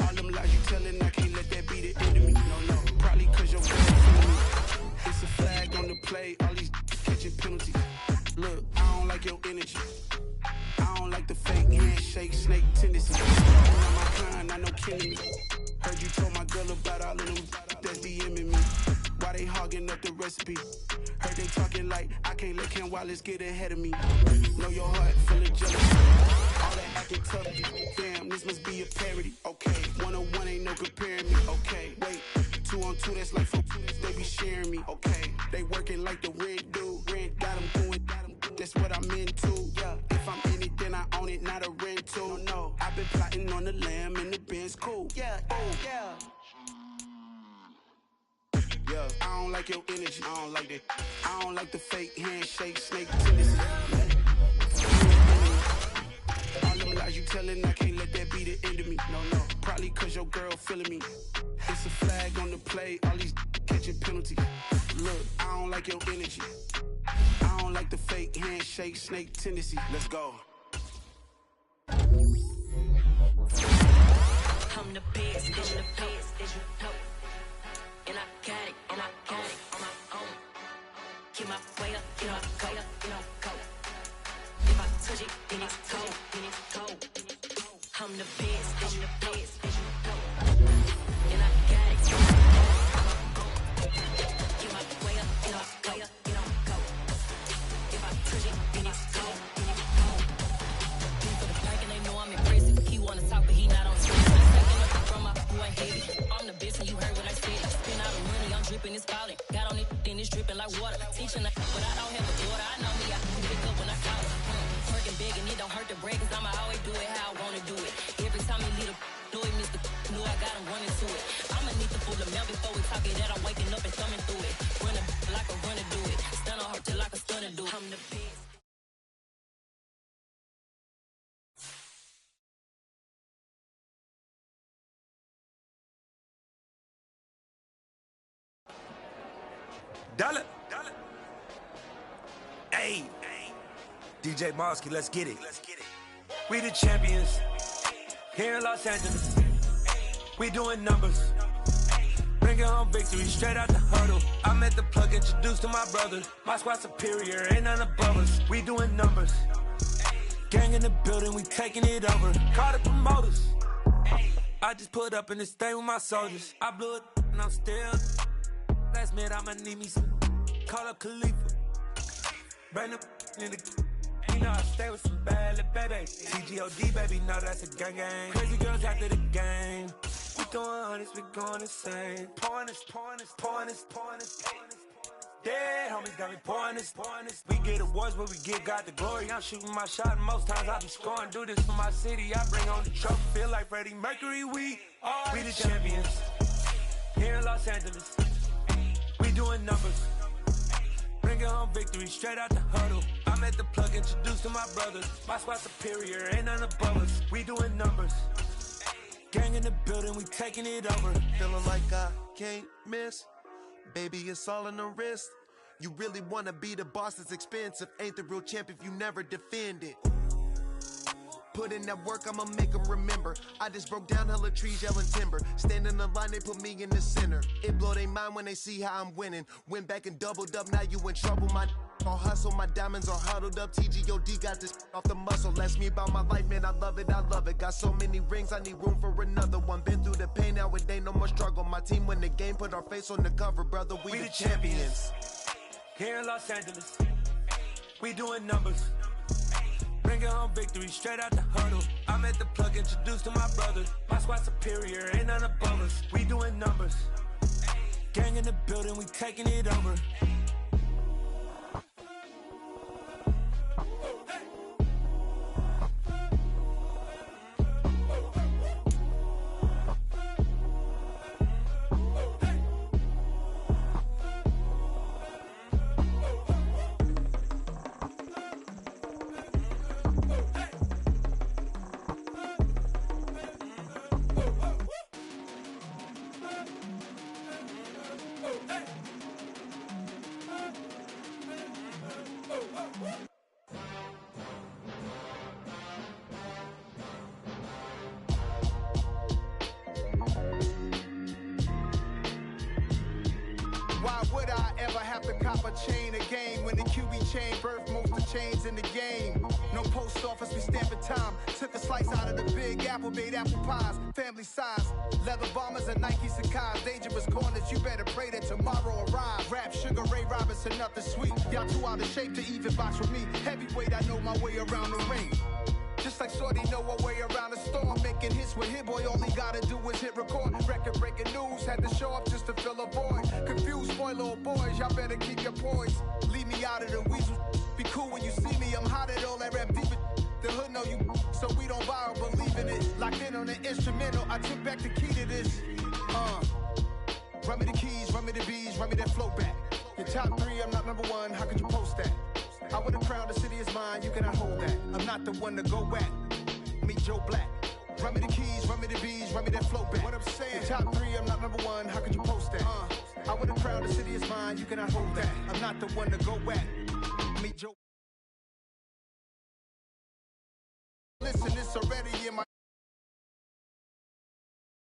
All them lies you telling, I can't let that be the end of me. No, probably cause your girl feeling me. It's a flag on the play, all these catching penalties. Look, I don't like your energy. I don't like the fake handshake, snake tendency. You're not my kind, I know killing me. Heard you told my girl about all of them that's DMing me. Why they hogging up the recipe? Heard they talking like I can't let Ken Wallace get ahead of me. Know your heart full of jealousy. All that acting tough. Damn, this must be a parody. Okay, 1-on-1 ain't no comparing me. Okay, wait, 2-on-2 that's like 4. They be sharing me. Okay, they working like the rent do. Rent got them going. That's what I'm into. Yeah, if I'm in it, then I own it, not a rental. No, I've been plotting on the lamb and the Benz cool. Yeah, oh yeah. Yeah, I don't like your energy, I don't like that. I don't like the fake handshake, snake tendency. All them lies you telling, I can't let that be the end of me. No, probably cause your girl feeling me. It's a flag on the play, all these catching penalties. Look, I don't like your energy. I don't like the fake handshake, snake tendency. Let's go.
I'm the best, the best, you know. And I got it, on my own. Keep my way up, go. If I touch it, then it's cold, I'm the best, you know. And I got it, keep my way up, go. If I touch it, then it's cold. For the park and they know I'm impressive. He wanna talk, but he not on screen. Stacking up from my boy heavy. I'm the best, and you heard what I said. Spend all the money, I'm dripping, it's falling. Got on it, then it's dripping like water. Teaching but I don't have a daughter. I know me, I can pick up when I call it. Working big and it don't hurt to break, cause I'ma always do it how I wanna do it. Every time you lead a know it, Mr. Know I got him running to it. I'ma need to pull the mail before we talk it that I'm waking up and thumbing through it. Running like a runner do it. Stun on her till like a stunner do it. I'm the best.
Dale. Hey.
DJ Mosky, let's get it. We the champions here in Los Angeles. We doing numbers. Bringing home victory straight out the huddle. I met the plug, introduced to my brothers. My squad superior, ain't none above us. We doing numbers. Gang in the building, we taking it over. Call the promoters. I just put up in this thing with my soldiers. I blew it and I'm still. Last minute I'ma need me some. Call up Khalifa. Bring the in the. You know I stay with some bad little baby. TGOD baby, know that's a gang gang. Crazy girls after the game. We doing hundreds, we going insane. Pouring this. Dead homies got me pouring this. We get awards, but we give God the glory. I'm shooting my shot, and most times I be scoring. Do this for my city, I bring on the trophy. Feel like Freddie Mercury, we the champions here in Los Angeles. We doing numbers. Bringing home victory straight out the huddle. I met the plug, introduced to my brothers. My squad superior, ain't none above us. We doing numbers. Gang in the building, we taking it over.
Feeling like I can't miss. Baby, it's all in the wrist. You really wanna be the boss, it's expensive. Ain't the real champ if you never defend it. Put in that work, I'ma make them remember. I just broke down hella trees, yelling timber. Stand in the line, they put me in the center. It blow their mind when they see how I'm winning. Went back and doubled up, now you in trouble. My all hustle, my diamonds are huddled up. TGOD got this off the muscle. Ask me about my life, man, I love it. Got so many rings, I need room for another one. Been through the pain, now it ain't no more struggle. My team win the game, put our face on the cover, brother. We the champions.
Here in Los Angeles, we doing numbers. Bringing home victory straight out the huddle. I met the plug, introduced to my brothers. My squad superior, ain't none above us. We doing numbers. Gang in the building, we taking it over.
Why would I ever have to cop a chain again when the QB chain birthed most of chains in the game? No post office, we stamping time. Took a slice out of the big apple, made apple pies, family size. Leather bombers and Nike Sacai's. Dangerous corners, you better pray that tomorrow arrives. Rap, Sugar Ray Robinson, nothing sweet. Y'all too out of shape to even box with me. Heavyweight, I know my way around the ring. Just like Shorty know her way around the storm. Making hits with Hit Boy, all he gotta do is hit record. Record breaking news, had to show up just to fill a void. Confused, spoiled little boys, y'all better keep your poise. Leave me out of the weasels. Be cool when you see me, I'm hot at all that rap deep. The hood know you, so we don't borrow, believe in it. Locked in on the instrumental, I took back the key to this. Run me the keys, run me the bees, run me that flow back. Your top three, I'm not number one, how could you post that? I would have crowned the city is mine, you cannot hold that. I'm not the one to go back. Meet Joe Black. Run me the keys, run me the bees, run me that flow back. What I'm saying, your top three, I'm not number one, how could you post that? I would have crowned the city is mine, you cannot hold that. I'm not the one to go back. Meet Joe. Listen, it's already in my